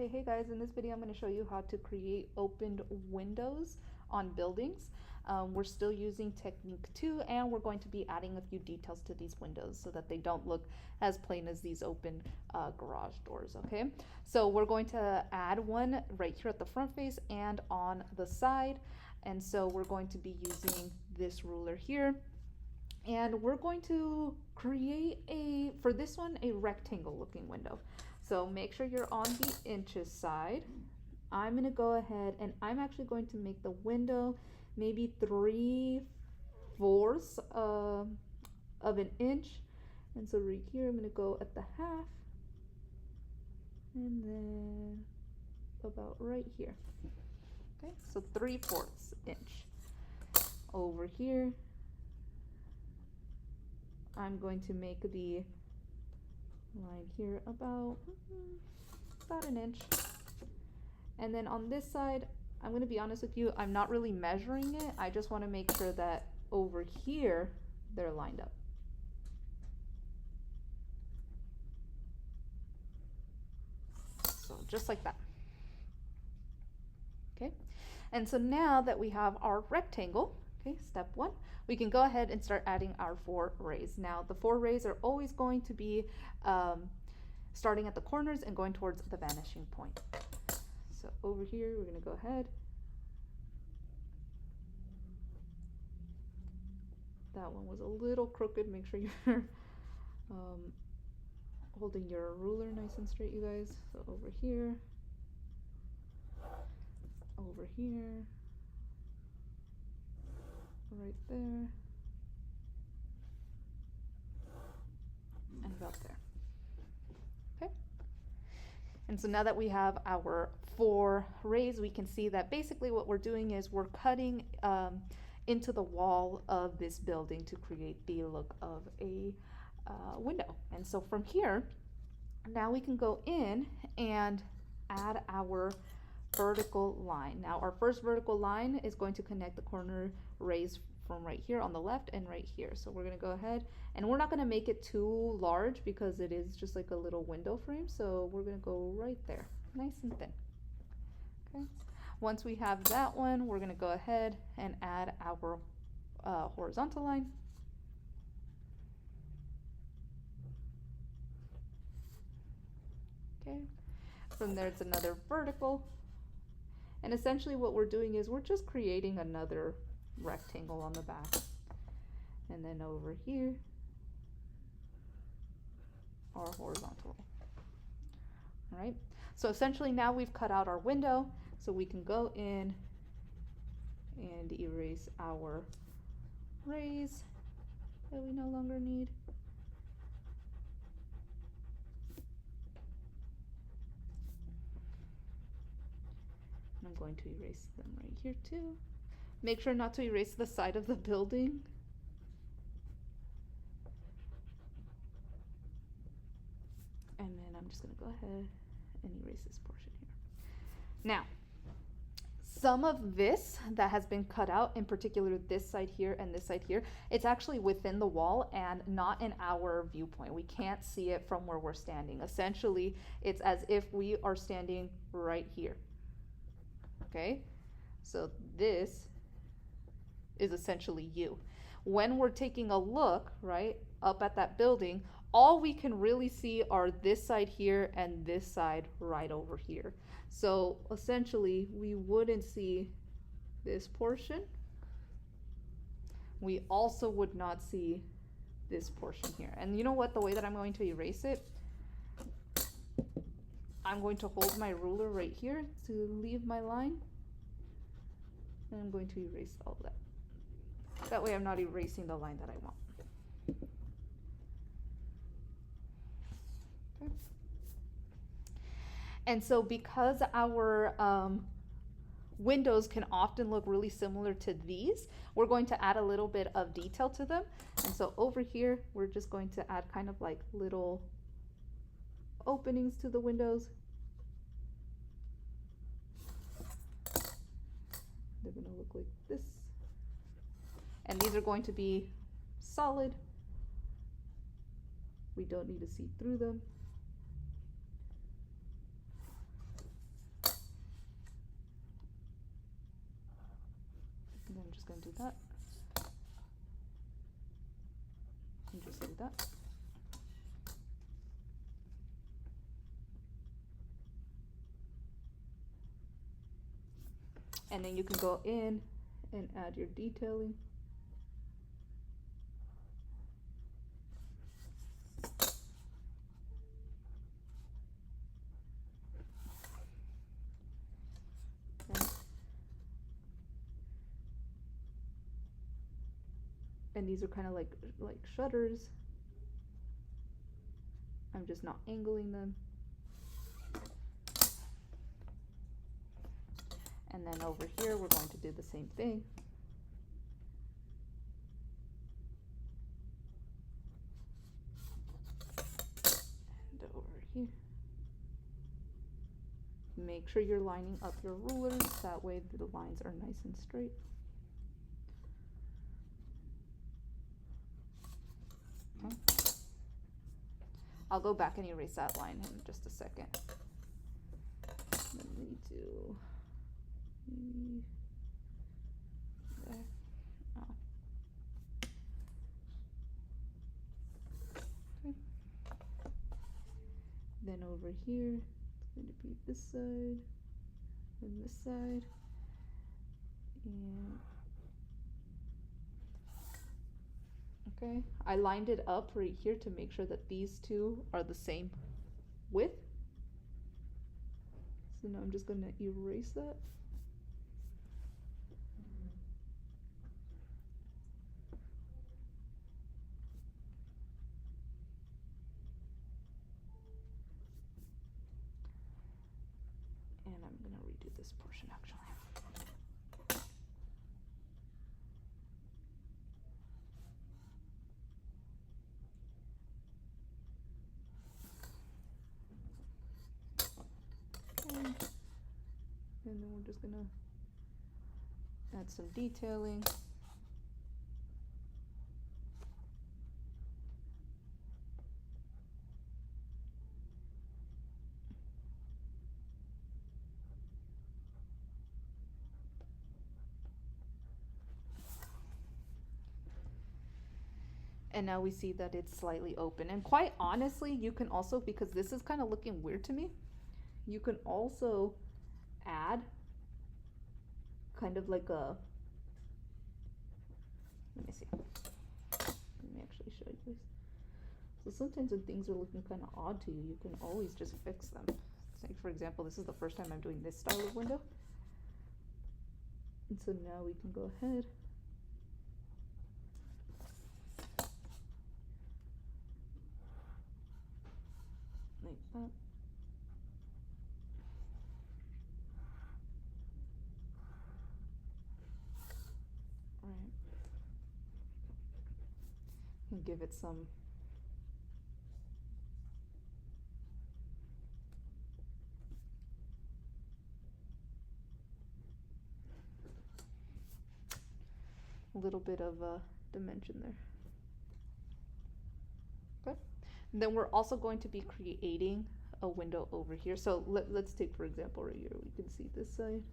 Okay, hey guys, in this video I'm going to show you how to create opened windows on buildings. We're still using Technique 2 and we're going to be adding a few details to these windows so that they don't look as plain as these open garage doors, okay? So we're going to add one right here at the front face and on the side. And so we're going to be using this ruler here. And we're going to create for this one, a rectangle looking window. So make sure you're on the inches side. I'm gonna go ahead and I'm actually going to make the window maybe 3/4 of an inch. And so right here, I'm gonna go at the half and then about right here. Okay, so 3/4 inch. Over here, I'm going to make the line here about an inch. And then on this side, I'm going to be honest with you, I'm not really measuring it. I just want to make sure that over here, they're lined up. So just like that. Okay. And so now that we have our rectangle, okay, step one, we can go ahead and start adding our 4 rays. Now the 4 rays are always going to be starting at the corners and going towards the vanishing point. So over here, we're going to go ahead. That one was a little crooked. Make sure you're holding your ruler nice and straight, you guys. So over here, right there, and about there. Okay. And so now that we have our 4 rays, we can see that basically what we're doing is we're cutting into the wall of this building to create the look of a window. And so from here, now we can go in and add our vertical line. Now our first vertical line is going to connect the corner rays from right here on the left and right here. So we're going to go ahead and we're not going to make it too large because it is just like a little window frame. So we're going to go right there, nice and thin. Okay. Once we have that one, we're going to go ahead and add our horizontal line. Okay. From there, it's another vertical. And essentially what we're doing is we're just creating another rectangle on the back. And then over here, our horizontal. All right. So essentially now we've cut out our window, so we can go in and erase our rays that we no longer need. And I'm going to erase them right here too. Make sure not to erase the side of the building. And then I'm just going to go ahead and erase this portion here. Now, some of this that has been cut out, in particular this side here and this side here, it's actually within the wall and not in our viewpoint. We can't see it from where we're standing. Essentially, it's as if we are standing right here. Okay? So this is essentially you. When we're taking a look, right, up at that building, all we can really see are this side here and this side right over here. So essentially, we wouldn't see this portion. We also would not see this portion here. And you know what? The way that I'm going to erase it, I'm going to hold my ruler right here to leave my line. And I'm going to erase all of that. That way I'm not erasing the line that I want. Okay. And so because our windows can often look really similar to these, we're going to add a little bit of detail to them. And so over here, we're just going to add kind of like little openings to the windows. They're going to look like this. And these are going to be solid. We don't need to see through them. just gonna do that. And just do that. And then you can go in and add your detailing. Okay. And these are kind of like shutters. I'm just not angling them. And then over here, we're going to do the same thing. And over here. Make sure you're lining up your rulers, that way the lines are nice and straight. Okay. I'll go back and erase that line in just a second. Let me do there. Oh. Okay. Then over here, it's going to be this side and this side. And okay, I lined it up right here to make sure that these two are the same width. So now I'm just going to erase that. And I'm going to redo this portion actually. Okay. And then we're just going to add some detailing. And now we see that it's slightly open. And quite honestly, you can also, because this is kind of looking weird to me, you can also add kind of like a, let me see. Let me actually show you this. So sometimes when things are looking kind of odd to you, you can always just fix them. Say for example, this is the first time I'm doing this style of window. And so now we can go ahead. Like that. Right. And give it some little bit of a dimension there. Okay. And then we're also going to be creating a window over here. So let's take, for example, right here, we can see this side.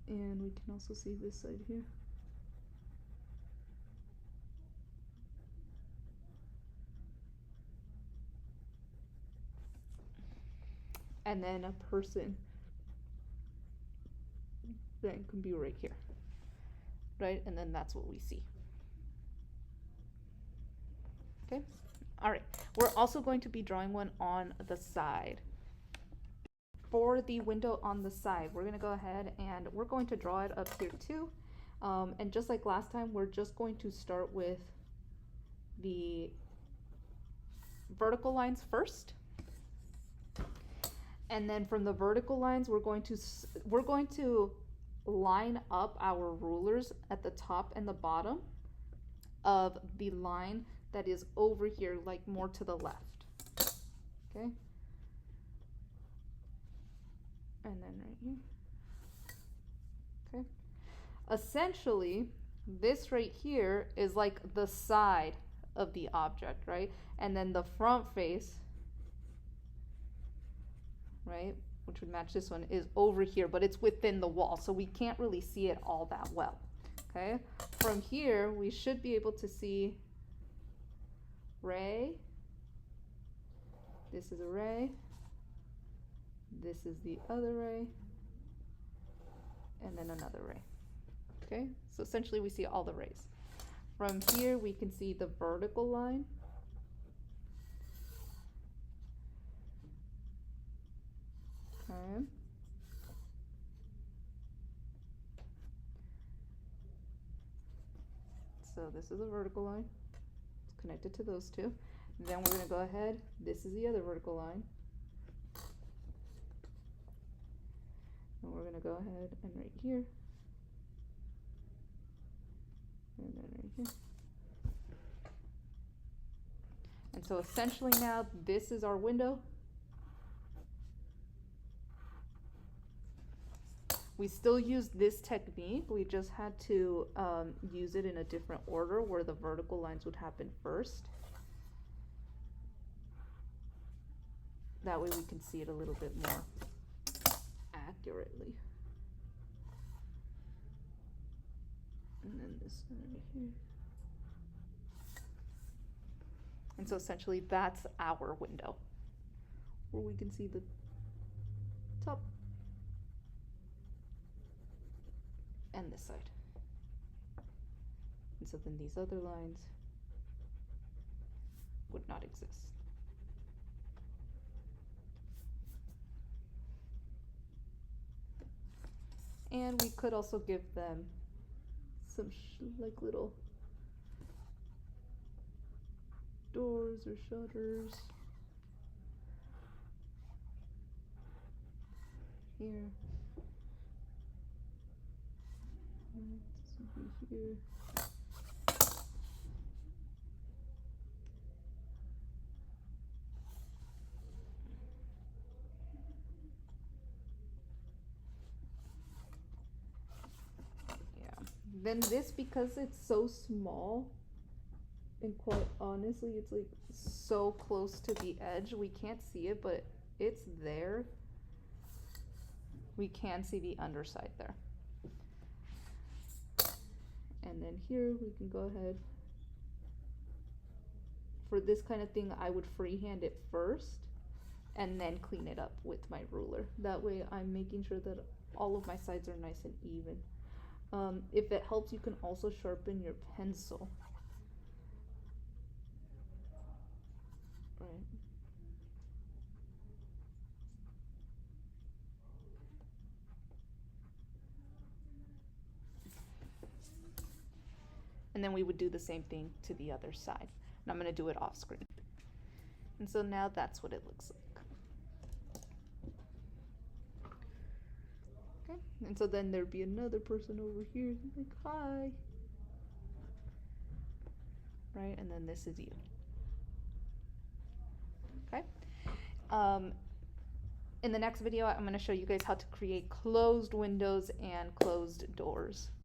And we can also see this side here. And then a person then can be right here, right? And then that's what we see. Okay, all right. We're also going to be drawing one on the side. For the window on the side, we're gonna go ahead and we're going to draw it up here too. And just like last time, we're just going to start with the vertical lines first. And then from the vertical lines, we're going to line up our rulers at the top and the bottom of the line that is over here, like more to the left. Okay. And then right here. Okay. Essentially, this right here is like the side of the object, right? And then the front face right, which would match this one, is over here, but it's within the wall, so we can't really see it all that well. Okay, from here we should be able to see ray. This is a ray. This is the other ray. And then another ray. Okay, so essentially we see all the rays. From here we can see the vertical line. Okay. So this is a vertical line. It's connected to those two. Then we're going to go ahead. This is the other vertical line. And we're going to go ahead and right here. And then right here. And so essentially now this is our window. We still use this technique, we just had to use it in a different order where the vertical lines would happen first. That way we can see it a little bit more accurately. And then this one right here. And so essentially that's our window, where we can see the top and this side. And so then these other lines would not exist. And we could also give them some like little doors or shutters here. Here. Yeah. Then this, because it's so small, and quite honestly, it's like so close to the edge, we can't see it, but it's there. We can see the underside there. And then here we can go ahead. For this kind of thing, I would freehand it first and then clean it up with my ruler. That way I'm making sure that all of my sides are nice and even. If it helps, you can also sharpen your pencil. Right. And then we would do the same thing to the other side. And I'm going to do it off screen. And so now that's what it looks like. Okay, and so then there'd be another person over here like, hi. Right, and then this is you. Okay. In the next video, I'm going to show you guys how to create closed windows and closed doors.